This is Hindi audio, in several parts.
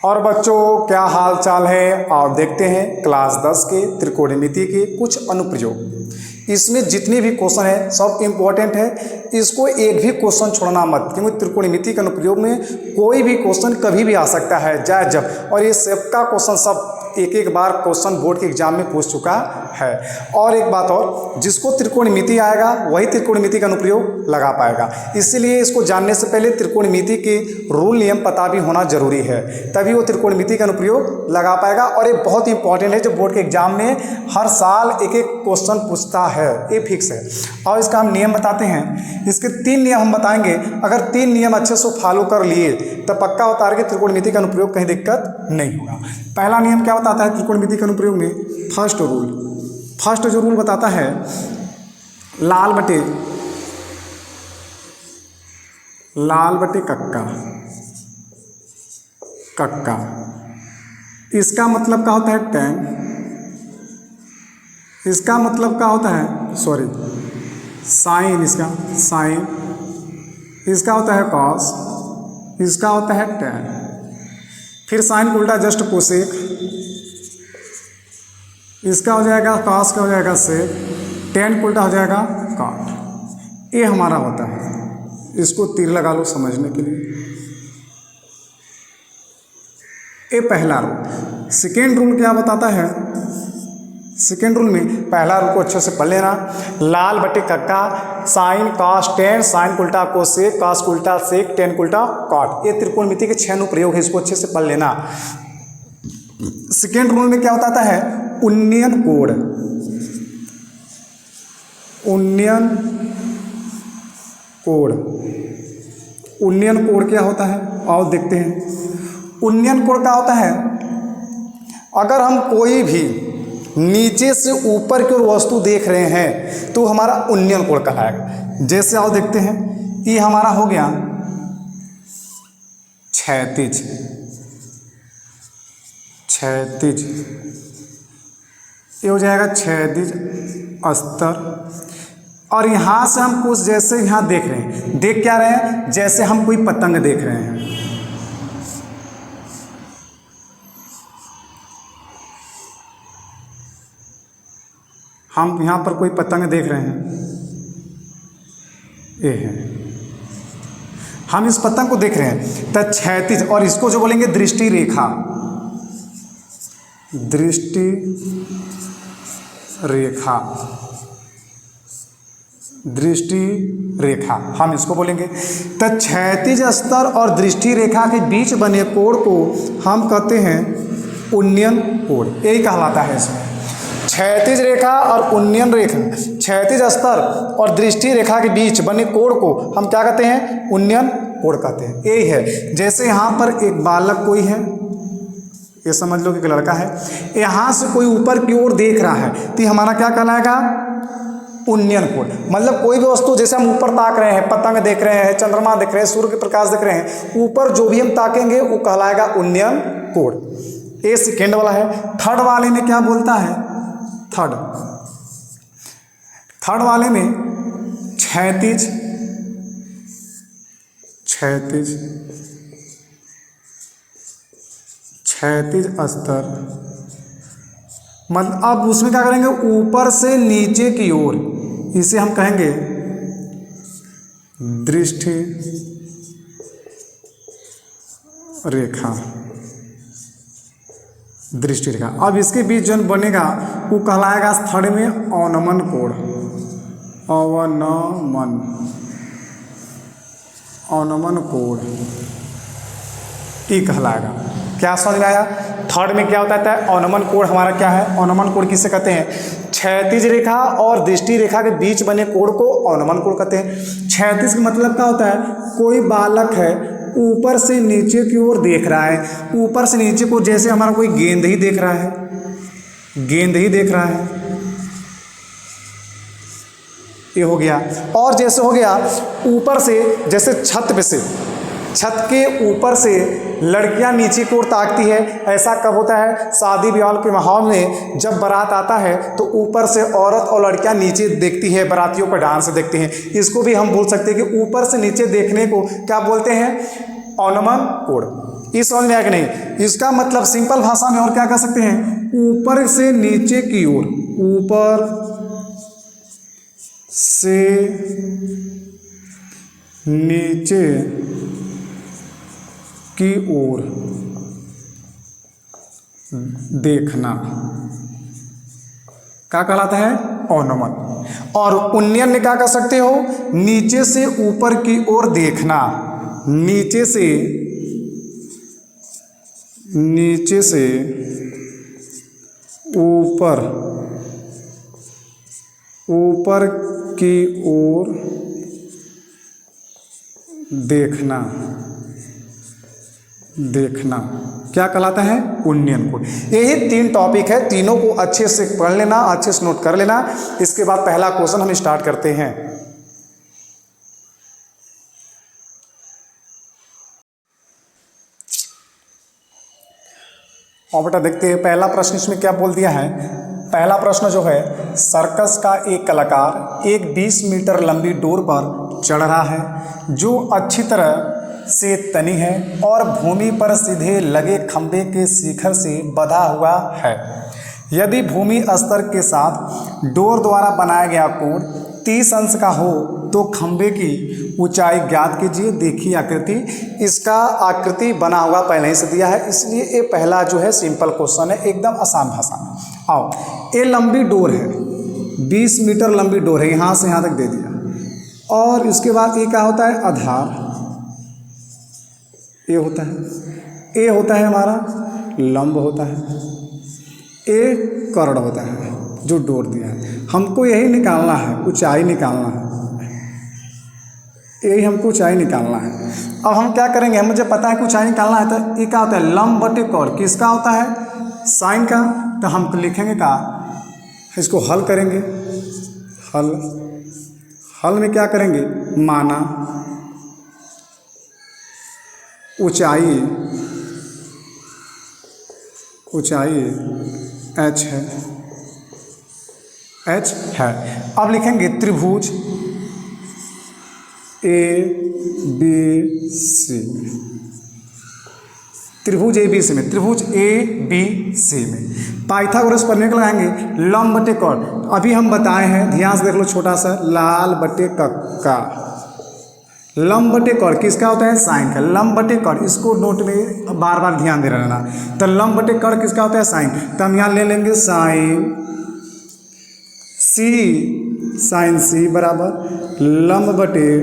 और बच्चों क्या हाल चाल है। आप देखते हैं क्लास 10 के त्रिकोणमिति के कुछ अनुप्रयोग। इसमें जितने भी क्वेश्चन है सब इम्पोर्टेंट है, इसको एक भी क्वेश्चन छोड़ना मत, क्योंकि त्रिकोणमिति के अनुप्रयोग में कोई भी क्वेश्चन कभी भी आ सकता है जाए जब, और ये सबका क्वेश्चन सब एक एक बार क्वेश्चन बोर्ड के एग्जाम में पूछ चुका है। और एक बात और, जिसको त्रिकोणमिति आएगा वही त्रिकोणमिति का अनुप्रयोग लगा पाएगा, इसीलिए इसको जानने से पहले त्रिकोणमिति के रूल नियम पता भी होना जरूरी है, तभी वो त्रिकोणमिति का अनुप्रयोग लगा पाएगा। और ये बहुत इंपॉर्टेंट है, जो बोर्ड के एग्जाम में हर साल एक एक क्वेश्चन पूछता है, ये फिक्स है। और इसका हम नियम बताते हैं, इसके 3 नियम हम बताएंगे। अगर 3 नियम अच्छे से फॉलो कर लिए तो पक्का होता है कि त्रिकोणमिति का अनुप्रयोग कहीं दिक्कत नहीं होगा। पहला नियम क्या बताता है त्रिकोणमिति के अनुप्रयोग में? फर्स्ट जो रूल बताता है, लाल बटे कक्का, इसका मतलब क्या होता है? tan। इसका मतलब क्या होता है? साइन। इसका साइन, इसका होता है cos, इसका होता है tan। फिर साइन को उल्टा जस्ट कोसेक, इसका हो जाएगा cos का हो जाएगा सेक, tan को उल्टा हो जाएगा cot। ये हमारा होता है, इसको तीर लगा लो समझने के लिए। ये पहला रूल। सेकेंड रूल क्या बताता है? सेकेंड रूल में पहला रूल को अच्छे से पढ़ लेना। लाल बटे कक्का, साइन cos tan, साइन उल्टा कोसेक, cos उल्टा सेक, tan उल्टा cot। ये त्रिकोणमिति के 6 अनुप्रयोग है, इसको अच्छे से पढ़ लेना। सेकेंड रूल में क्या बताता है? उन्नयन कोण क्या होता है? आओ देखते हैं। उन्नयन कोण क्या होता है? अगर हम कोई भी नीचे से ऊपर की ओर वस्तु देख रहे हैं तो हमारा उन्नयन कोण कहलाएगा। जैसे आओ देखते हैं, ये हमारा हो गया क्षैतिज, ये हो जाएगा क्षैतिज अस्तर। और यहाँ से हम कुछ जैसे यहाँ देख रहे हैं, देख क्या रहे हैं? जैसे हम कोई पतंग देख रहे हैं। हम यहाँ पर कोई पतंग देख रहे हैं, ये है, हम इस पतंग को देख रहे हैं तो क्षैतिज। और इसको जो बोलेंगे दृष्टि रेखा, हम इसको बोलेंगे। तो क्षैतिज स्तर और दृष्टि रेखा के बीच बने कोण को हम कहते हैं उन्नयन कोण, यही कहलाता है इसमें। क्षैतिज रेखा और उन्नयन रेखा, क्षैतिज स्तर और दृष्टि रेखा के बीच बने कोण को हम क्या कहते हैं? उन्नयन कोण कहते हैं। यही है, जैसे यहाँ पर एक बालक कोई है, ये समझ लो कि एक लड़का है, यहाँ से कोई ऊपर की ओर देख रहा है तो हमारा क्या कहलाएगा? उन्नयन कोण। मतलब कोई भी वस्तु, जैसे हम ऊपर ताक रहे हैं, पतंग देख रहे हैं, चंद्रमा देख रहे हैं, सूर्य के प्रकाश देख रहे हैं, ऊपर जो भी हम ताकेंगे वो कहलाएगा उन्नयन कोण। ये सेकेंड वाला है। थर्ड वाले में क्या बोलता है? थर्ड वाले में क्षैतिज अस्तर, मतलब अब उसमें क्या करेंगे? ऊपर से नीचे की ओर, इसे हम कहेंगे दृष्टि रेखा। अब इसके बीच जो बनेगा वो कहलाएगा थर्ड में अवनमन कोण। अवनमन कोण ये कहलाएगा। क्या समझ में आया? थर्ड में क्या होता है? अवनमन कोण हमारा क्या है? अवनमन कोण किसे कहते हैं? क्षैतिज रेखा और दृष्टि रेखा के बीच बने कोण को अवनमन कोण कहते हैं। क्षैतिज का मतलब क्या होता है? कोई बालक है, ऊपर से नीचे की ओर देख रहा है, ऊपर से नीचे को, जैसे हमारा कोई गेंद ही देख रहा है, ये हो गया। और जैसे हो गया ऊपर से, जैसे छत के ऊपर से लड़कियां नीचे की ओर ताकती है। ऐसा कब होता है? शादी विवाह के माहौल में जब बारात आता है तो ऊपर से औरत और लड़कियां नीचे देखती है, बारातियों का डांस देखते हैं। इसको भी हम बोल सकते हैं कि ऊपर से नीचे देखने को क्या बोलते हैं? अवनमन कोण। ये समझ में आया कि नहीं? इसका मतलब सिंपल भाषा में और क्या कह सकते हैं, ऊपर से नीचे की ओर, ऊपर से नीचे की ओर देखना क्या कहलाता है, अवनमन। और उन्नयन में क्या कर सकते हो, नीचे से ऊपर की ओर देखना, नीचे से ऊपर की ओर देखना क्या कहलाता है, उन्नयन को। यही 3 टॉपिक है, तीनों को अच्छे से पढ़ लेना, अच्छे से नोट कर लेना। इसके बाद पहला क्वेश्चन हम स्टार्ट करते हैं। और बेटा देखते हैं पहला प्रश्न इसमें क्या बोल दिया है। पहला प्रश्न जो है, सर्कस का एक कलाकार एक 20 मीटर लंबी डोर पर चढ़ रहा है जो अच्छी तरह से तनी है और भूमि पर सीधे लगे खंभे के शिखर से बंधा हुआ है। यदि भूमि स्तर के साथ डोर द्वारा बनाया गया कोण 30 अंश का हो तो खंभे की ऊंचाई ज्ञात कीजिए। देखिए आकृति, इसका आकृति बना हुआ पहले ही से दिया है, इसलिए ये पहला जो है सिंपल क्वेश्चन है, एकदम आसान भाषा में। आओ, ये लंबी डोर है, 20 मीटर लंबी डोर है, यहाँ से यहाँ तक दे दिया। और इसके बाद ये क्या होता है, आधार, ये होता है, ये होता है हमारा लंब होता है, ये कर्ण होता है जो डोर दिया है। हमको यही निकालना है, ऊंचाई निकालना है, यही हमको ऊंचाई निकालना है। अब हम क्या करेंगे, मुझे पता है कि ऊंचाई निकालना है, तो ये क्या होता है, लंब बटे कर्ण, किसका होता है, साइन का। तो हम लिखेंगे का, इसको हल करेंगे, हल में क्या करेंगे, माना ऊंचाई h है। अब लिखेंगे त्रिभुज ABC में, त्रिभुज ABC में, त्रिभुज ABC में पाइथागोरस प्रमेय लगाएंगे, लंब बटे कर्ण। अभी हम बताए हैं, ध्यान से देख लो, छोटा सा लाल बटे कक्का, लंब बटे कर्ण किसका होता है, साइन का। लंब बटे कर्ण, इसको नोट में बार बार ध्यान दे रहना। तो लंब बटे कर्ण किसका होता है, साइन। तो हम यहाँ ले लेंगे साइन C बराबर लंब बटे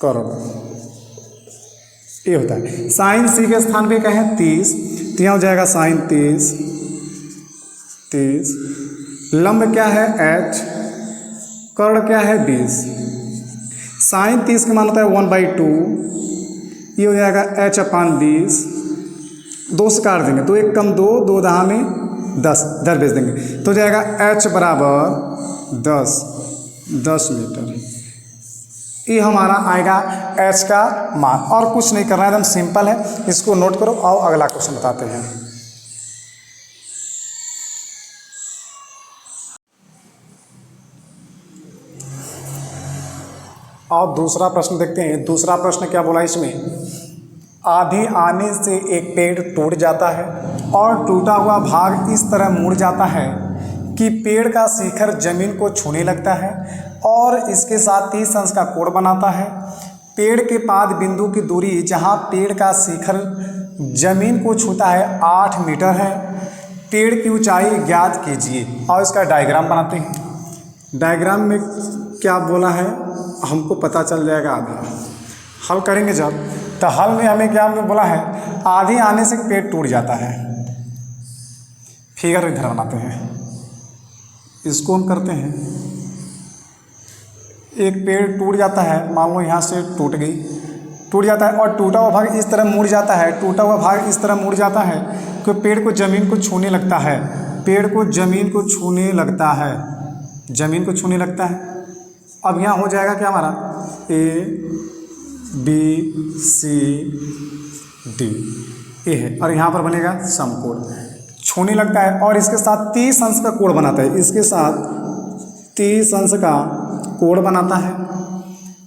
कर्ण, ये होता है। साइन C के स्थान पे कहें 30, तो यहाँ हो जाएगा साइन 30। लंब क्या है h, कर्ण क्या है 20। साइन 30 का मान होता है 1/2, ये हो जाएगा h/20। 2 से काट देंगे, 2 1 कम 2, 2 दहा में 10, इधर भेज देंगे, तो हो जाएगा h बराबर 10 मीटर। ये हमारा आएगा h का मान, और कुछ नहीं करना है, एकदम सिंपल है। इसको नोट करो। आओ अगला क्वेश्चन बताते हैं। और दूसरा प्रश्न देखते हैं। दूसरा प्रश्न क्या बोला इसमें, आंधी आने से एक पेड़ टूट जाता है और टूटा हुआ भाग इस तरह मुड़ जाता है कि पेड़ का शिखर जमीन को छूने लगता है और इसके साथ 30 अंश का कोण बनाता है। पेड़ के पाद बिंदु की दूरी जहां पेड़ का शिखर जमीन को छूता है 8 मीटर है। पेड़ की ऊंचाई ज्ञात कीजिए। और इसका डायग्राम बनाते हैं। डायग्राम में क्या बोला है हमको पता चल जाएगा आगे हल करेंगे जब। तो हल में हमें क्या बोला है, आंधी आने से पेड़ टूट जाता है। फिगर इधर बनाते हैं, इसको हम करते हैं। एक पेड़ टूट जाता है, मान लो यहाँ से टूट जाता है और टूटा हुआ भाग इस तरह मुड़ जाता है। टूटा हुआ भाग इस तरह मुड़ जाता है कि पेड़ को ज़मीन को छूने लगता है। पेड़ को ज़मीन को छूने लगता है, ज़मीन को छूने लगता है। अब यहाँ हो जाएगा क्या हमारा ABCD ये है, और यहाँ पर बनेगा समकोण। छूने लगता है और इसके साथ 30 अंश का कोण बनाता है। इसके साथ 30 अंश का कोण बनाता है।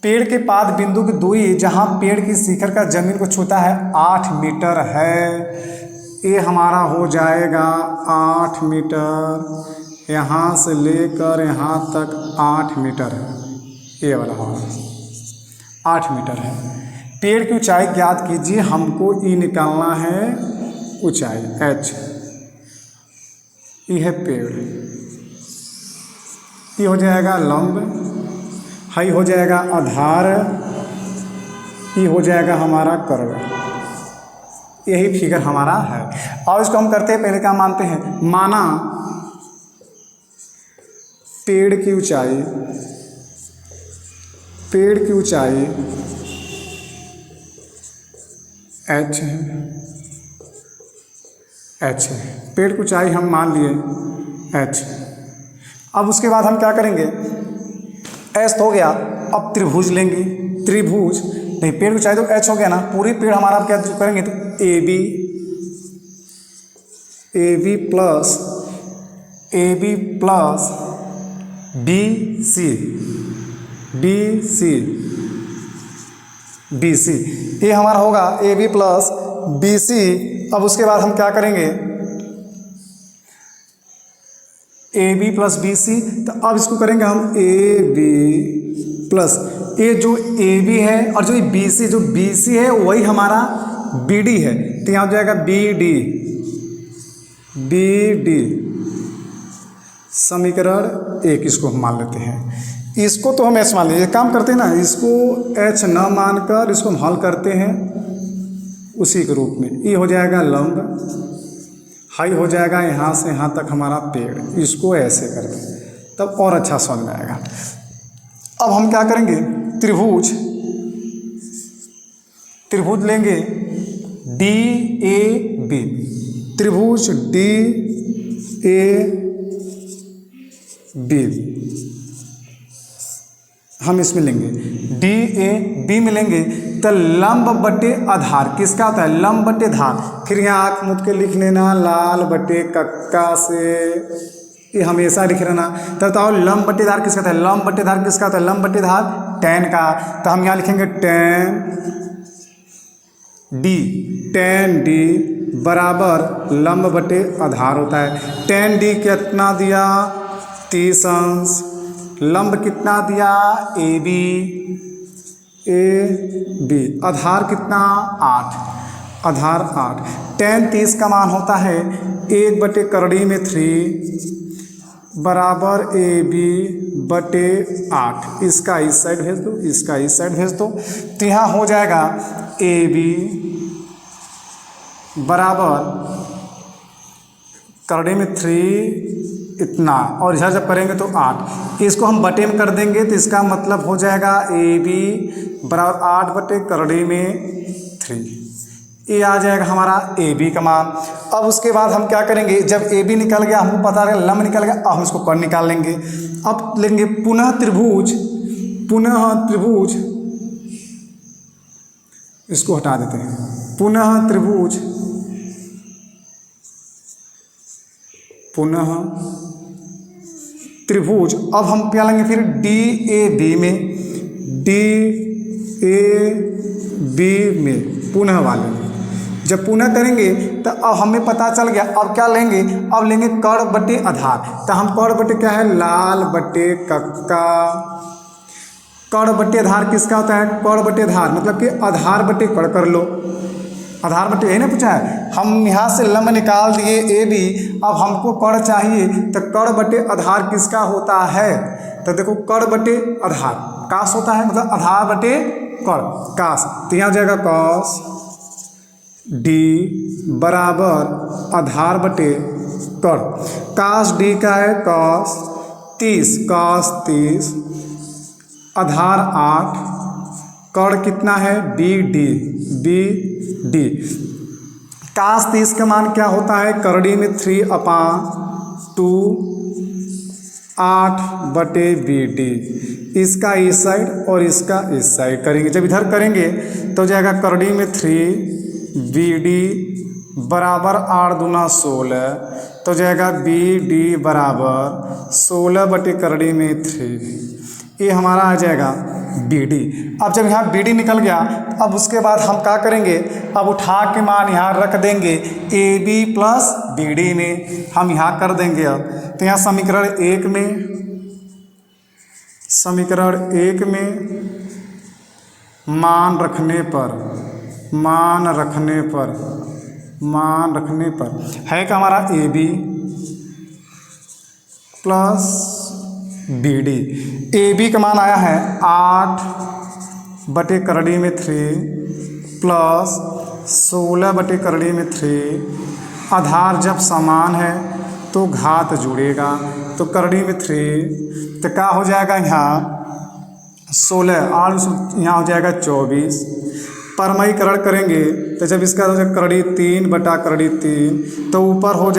पेड़ के पाद बिंदु की दूरी जहाँ पेड़ की शिखर का जमीन को छूता है 8 मीटर है। ये हमारा हो जाएगा 8 मीटर, यहाँ से लेकर यहाँ तक 8 मीटर है। ये वाला हमारा 8 मीटर है। पेड़ की ऊंचाई ज्ञात कीजिए, हमको ई निकालना है ऊंचाई h। ये है पेड़, ये हो जाएगा लंब, हाई हो जाएगा आधार, ये हो जाएगा हमारा कर्व। यही फिगर हमारा है। और इसको हम करते हैं, पहले क्या मानते हैं, माना पेड़ की ऊंचाई h है, पेड़ की ऊंचाई हम मान लिए h। अब उसके बाद हम क्या करेंगे, एस तो हो गया, अब त्रिभुज लेंगे, त्रिभुज नहीं, पेड़ की ऊंचाई तो h हो गया ना, पूरी पेड़ हमारा क्या करेंगे तो AB प्लस BC, ये हमारा होगा AB प्लस BC। अब उसके बाद हम क्या करेंगे, AB प्लस BC, तो अब इसको करेंगे हम AB प्लस, ये जो AB है और जो BC, जो BC है वही हमारा BD है, तो यहाँ हो जाएगा BD समीकरण 1। इसको हम मान लेते हैं, इसको तो हम H मान लेंगे। काम करते हैं ना, इसको H न मानकर इसको हम हल करते हैं उसी के रूप में। ये हो जाएगा लंब, हाई हो जाएगा यहाँ से यहाँ तक हमारा पेड़, इसको ऐसे कर दें तब और अच्छा समझ में आएगा। अब हम क्या करेंगे, त्रिभुज लेंगे DAB, त्रिभुज DAB हम इसमें लेंगे, DAB में लेंगे तो लंब बटे आधार किसका होता है, लंब बटे धार। फिर यहाँ आँख मूंद के लिख लेना लाल बटे कक्का से, ये हमेशा लिख रहना। तब बताओ लंब बटे धार किसका होता है, लंब बटे धार किसका होता है, लंब बटे धार tan का। तो हम यहाँ लिखेंगे tan D बराबर लंब बटे आधार होता है। tan D कितना दिया 30 अंश, लंब कितना दिया AB, आधार कितना 8, आधार 8। tan 30 का मान होता है 1 बटे करड़ी में 3 बराबर AB बटे 8। इसका इस साइड भेज दो, इसका इस साइड भेज दो, तो यहाँ हो जाएगा AB बराबर करड़ी में 3 इतना, और इधर जब करेंगे तो 8। इसको हम बटे में कर देंगे तो इसका मतलब हो जाएगा AB बराबर 8 बटे करड़ी में 3। ये आ जाएगा हमारा AB का मान। अब उसके बाद हम क्या करेंगे, जब AB निकल गया, हमको पता है लंब निकल गया, अब हम इसको कर निकाल लेंगे। अब लेंगे पुनः त्रिभुज, इसको हटा देते हैं, पुनः त्रिभुज। अब हम क्या लेंगे फिर DAB में पुनः वाले में। जब पुनः करेंगे तो अब हमें पता चल गया, अब क्या लेंगे, अब लेंगे कर्ण बटे आधार। तो हम कर्ण बटे क्या है, लाल बटे कक्का। कर्ण बटे आधार किसका होता है, कर्ण बटे आधार मतलब कि आधार बटे कर्ण कर लो, आधार बटे यही ना पूछा है। हम यहाँ से लंब निकाल दिए AB, अब हमको कर्ण चाहिए, तो कर्ण बटे आधार किसका होता है, तो देखो कर्ण बटे आधार काश होता है, मतलब आधार बटे कर्ण काश। तो यहाँ हो जाएगा कॉस D बराबर आधार बटे कर्ण। काश D का है कॉस 30 आधार 8, कर्ण कितना है BD। काश 30 का मान क्या होता है, करड़ी में 3/2 8 बटे BD। इसका इस साइड और इसका इस साइड करेंगे, जब इधर करेंगे तो जाएगा करड़ी में 3 BD बराबर 8 दूना 16, तो जाएगा BD बराबर 16 बटे करड़ी में 3। ये हमारा आ जाएगा बी डी। अब जब यहाँ बी डी निकल गया, अब उसके बाद हम क्या करेंगे, अब उठा के मान यहाँ रख देंगे A B plus B D में, हम यहाँ कर देंगे। अब तो यहाँ समीकरण एक में मान रखने पर है कि हमारा A B plus B D. A B का मान आया है 8/3 प्लस 16/3। आधार जब समान है तो घात जुड़ेगा, तो करड़ी में 3 तो क्या हो जाएगा, यहाँ 16 और यहाँ हो जाएगा 24। परमयीकरण करेंगे तो जब इसका हो जाएगा करड़ी 3/3 तो ऊपर हो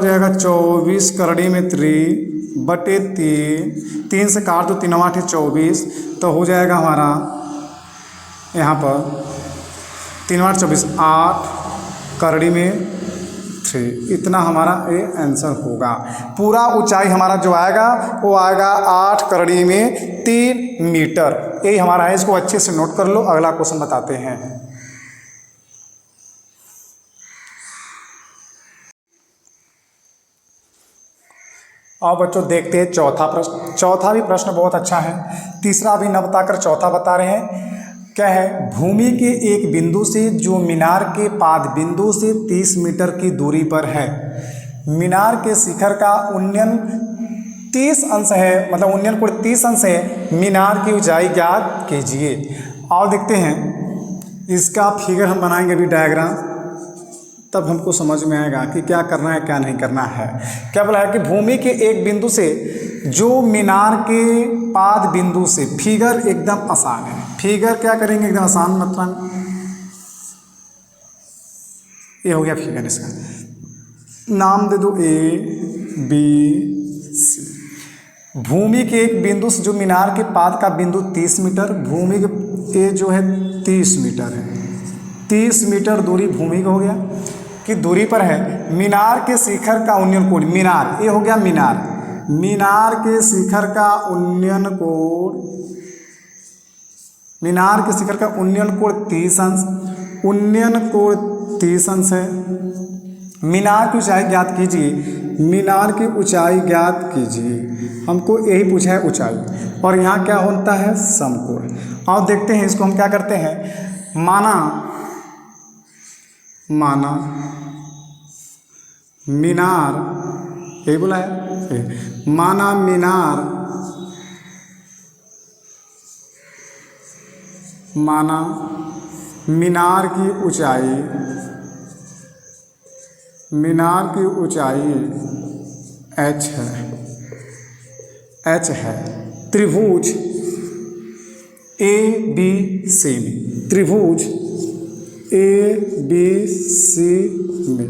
जाएगा 24 करड़ी में 3/3। 3 से काट दो, 3 8 24, तो हो जाएगा हमारा यहाँ पर 3 8 24, 8 करड़ी में 3। इतना हमारा ये आंसर होगा। पूरा ऊंचाई हमारा जो आएगा वो आएगा 8 करड़ी में 3 मीटर। यही हमारा है, इसको अच्छे से नोट कर लो। अगला क्वेश्चन बताते हैं। और बच्चों देखते हैं चौथा प्रश्न। चौथा भी प्रश्न बहुत अच्छा है। तीसरा भी न बताकर चौथा बता रहे हैं। क्या है, भूमि के एक बिंदु से जो मीनार के पाद बिंदु से 30 मीटर की दूरी पर है, मीनार के शिखर का उन्नयन 30 अंश है, मतलब उन्नयन कोण 30 अंश है, मीनार की ऊंचाई ज्ञात कीजिए। और देखते हैं इसका फिगर हम बनाएंगे अभी डायग्राम, तब हमको समझ में आएगा कि क्या करना है क्या नहीं करना है। क्या बोला है कि भूमि के एक बिंदु से जो मीनार के पाद बिंदु से, फिगर एकदम आसान है। फिगर क्या करेंगे एकदम आसान, मतलब ये हो गया फिगर। इसका नाम दे दो ए बी सी। भूमि के एक बिंदु से जो मीनार के पाद का बिंदु 30 मीटर, भूमि के ये जो है 30 मीटर है। 30 मीटर दूरी भूमि का हो गया कि दूरी पर है। मीनार के शिखर का उन्नयन कोण, मीनार ये हो गया मीनार, मीनार के शिखर का उन्नयन कोण, मीनार के शिखर का उन्नयन कोण 30 अंश, उन्नयन कोण 30 अंश है। मीनार की ऊंचाई ज्ञात कीजिए, मीनार की ऊंचाई ज्ञात कीजिए। हमको यही पूछा है ऊंचाई, और यहाँ क्या होता है समकोण। और देखते हैं इसको हम क्या करते हैं, माना मीनार, यही बोला है, माना मीनार की ऊंचाई h है। त्रिभुज ए बी सी में, त्रिभुज ए बी सी में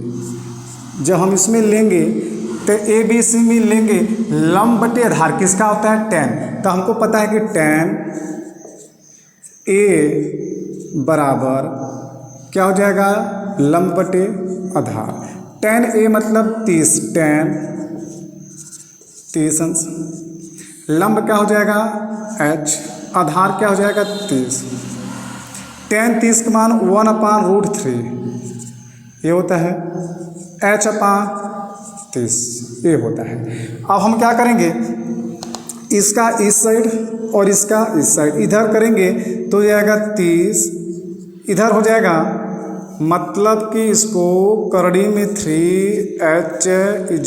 जब हम इसमें लेंगे तो ए बी सी में लेंगे लंब बटे आधार किसका होता है, tan। तो हमको पता है कि tan ए बराबर क्या हो जाएगा, लंब बटे आधार। tan ए मतलब 30, tan 30 अंश, लंब क्या हो जाएगा h, आधार क्या हो जाएगा 30। tan 30 का मान 1/√3 ये होता है, h/30 ये होता है। अब हम क्या करेंगे, इसका इस साइड और इसका इस साइड इधर करेंगे तो जाएगा 30, इधर हो जाएगा, मतलब कि इसको करड़ी में 3h =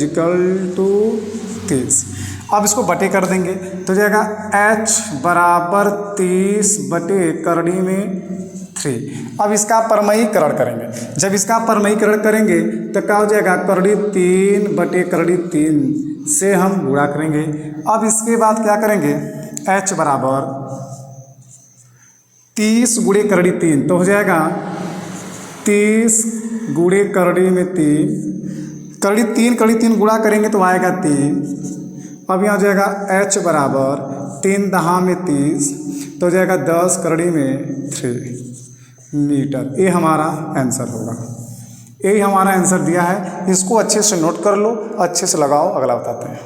30। अब इसको बटे कर देंगे तो जाएगा h बराबर 30 बटे करड़ी में 3। अब इसका परमयीकरण करेंगे, जब इसका परमयीकरण करेंगे तो क्या हो जाएगा, करड़ी 3 बटे करड़ी 3 से हम गुणा करेंगे। अब इसके बाद क्या करेंगे, h बराबर 30 गुणे करड़ी 3 तो हो जाएगा 30 गुणे करड़ी में 3, करड़ी 3 गुणा करेंगे तो आएगा 3। अब यहाँ हो जाएगा h बराबर 3 दहा में 30 तो हो जाएगा 10 करड़ी में 3 मीटर। ये हमारा आंसर होगा। यही हमारा आंसर दिया है। इसको अच्छे से नोट कर लो, अच्छे से लगाओ। अगला बताते हैं।